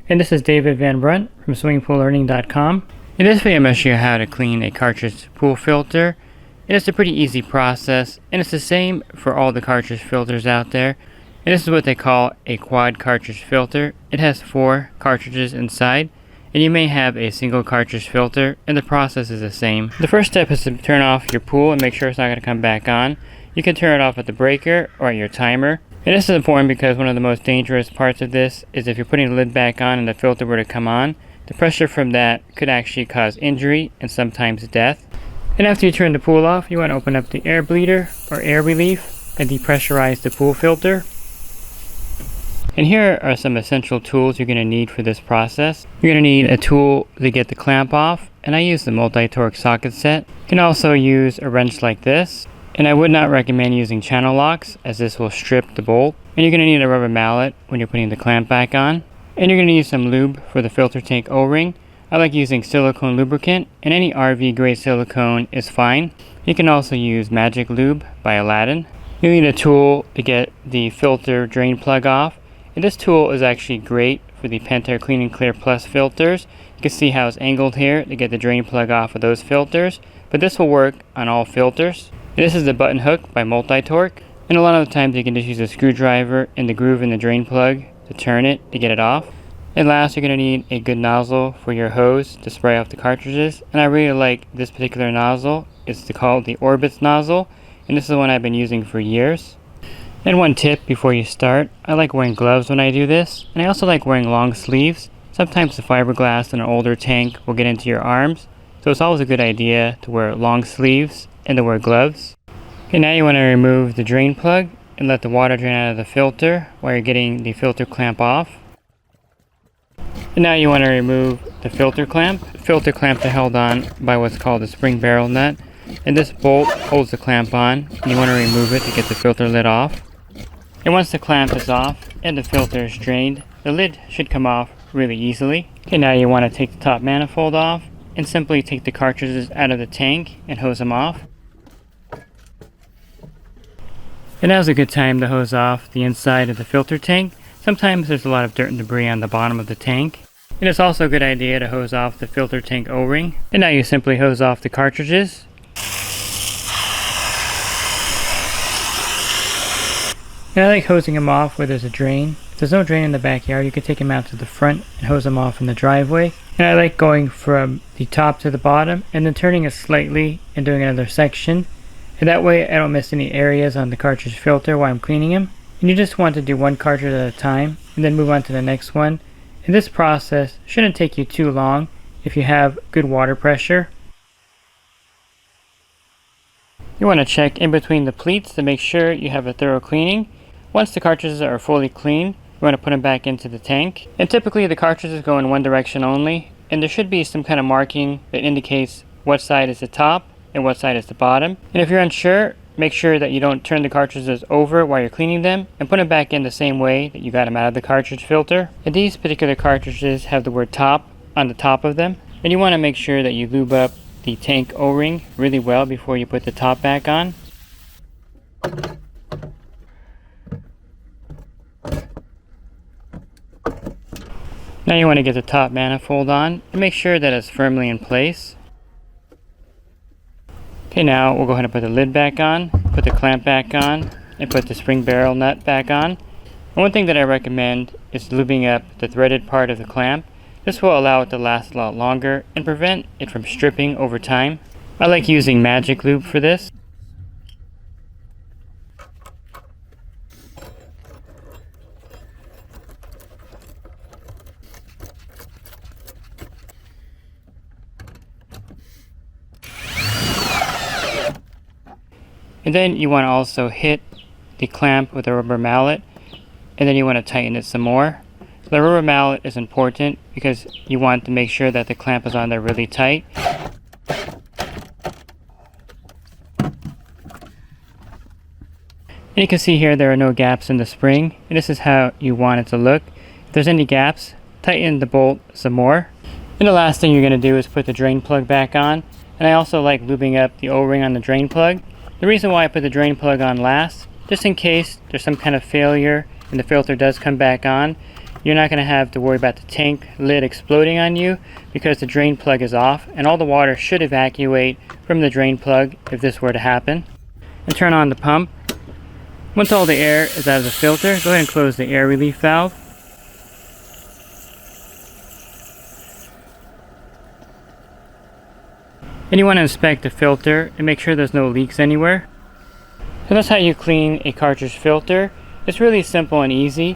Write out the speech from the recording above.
And this is David Van Brunt from swimmingpoollearning.com. In this video I'm going to show you how to clean a cartridge pool filter. And it's a pretty easy process, and it's the same for all the cartridge filters out there. And this is what they call a quad cartridge filter. It has 4 cartridges inside, and you may have a single cartridge filter, and the process is the same. The first step is to turn off your pool and make sure it's not going to come back on. You can turn it off at the breaker or at your timer. And this is important because one of the most dangerous parts of this is if you're putting the lid back on and the filter were to come on, the pressure from that could actually cause injury and sometimes death. And after you turn the pool off, you want to open up the air bleeder or air relief and depressurize the pool filter. And here are some essential tools you're going to need for this process. You're going to need a tool to get the clamp off, and I use the multi-torque socket set. You can also use a wrench like this, and I would not recommend using channel locks as this will strip the bolt. And you're going to need a rubber mallet when you're putting the clamp back on. And you're going to use some lube for the filter tank O-ring. I like using silicone lubricant, and any RV grade silicone is fine. You can also use Magic Lube by Aladdin. You'll need a tool to get the filter drain plug off. And this tool is actually great for the Pentair Clean and Clear Plus filters. You can see how it's angled here to get the drain plug off of those filters. But this will work on all filters. And this is the button hook by Multi-Torque. And a lot of the times you can just use a screwdriver in the groove in the drain plug to turn it to get it off. And last, you're going to need a good nozzle for your hose to spray off the cartridges. And I really like this particular nozzle. It's called the Orbits nozzle, and this is the one I've been using for years. And one tip before you start, I like wearing gloves when I do this, and I also like wearing long sleeves. Sometimes the fiberglass in an older tank will get into your arms, so it's always a good idea to wear long sleeves and to wear gloves. Okay, now you want to remove the drain plug and let the water drain out of the filter while you're getting the filter clamp off. And now you want to remove the filter clamp. The filter clamps are held on by what's called a spring barrel nut, and this bolt holds the clamp on, and you want to remove it to get the filter lid off. And once the clamp is off and the filter is drained, the lid should come off really easily. Okay, now you want to take the top manifold off and simply take the cartridges out of the tank and hose them off. And now's a good time to hose off the inside of the filter tank. Sometimes there's a lot of dirt and debris on the bottom of the tank. And it's also a good idea to hose off the filter tank O-ring. And now you simply hose off the cartridges. And I like hosing them off where there's a drain. If there's no drain in the backyard, you can take them out to the front and hose them off in the driveway. And I like going from the top to the bottom and then turning it slightly and doing another section. And that way I don't miss any areas on the cartridge filter while I'm cleaning them. And you just want to do one cartridge at a time and then move on to the next one. And this process shouldn't take you too long if you have good water pressure. You want to check in between the pleats to make sure you have a thorough cleaning. Once the cartridges are fully cleaned, you want to put them back into the tank. And typically the cartridges go in one direction only, and there should be some kind of marking that indicates what side is the top and what side is the bottom. And if you're unsure, make sure that you don't turn the cartridges over while you're cleaning them, and put them back in the same way that you got them out of the cartridge filter. And these particular cartridges have the word top on the top of them, and you want to make sure that you lube up the tank O-ring really well before you put the top back on. Now you want to get the top manifold on and make sure that it's firmly in place. Okay, now we'll go ahead and put the lid back on, put the clamp back on, and put the spring barrel nut back on. And one thing that I recommend is lubing up the threaded part of the clamp. This will allow it to last a lot longer and prevent it from stripping over time. I like using Magic Lube for this. And then you want to also hit the clamp with a rubber mallet, and then you want to tighten it some more. So the rubber mallet is important because you want to make sure that the clamp is on there really tight. And you can see here there are no gaps in the spring, and this is how you want it to look. If there's any gaps, tighten the bolt some more. And the last thing you're going to do is put the drain plug back on. And I also like lubing up the O-ring on the drain plug. The reason why I put the drain plug on last, just in case there's some kind of failure and the filter does come back on, you're not going to have to worry about the tank lid exploding on you because the drain plug is off, and all the water should evacuate from the drain plug if this were to happen. And turn on the pump. Once all the air is out of the filter, go ahead and close the air relief valve. And you want to inspect the filter and make sure there's no leaks anywhere. So that's how you clean a cartridge filter. It's really simple and easy.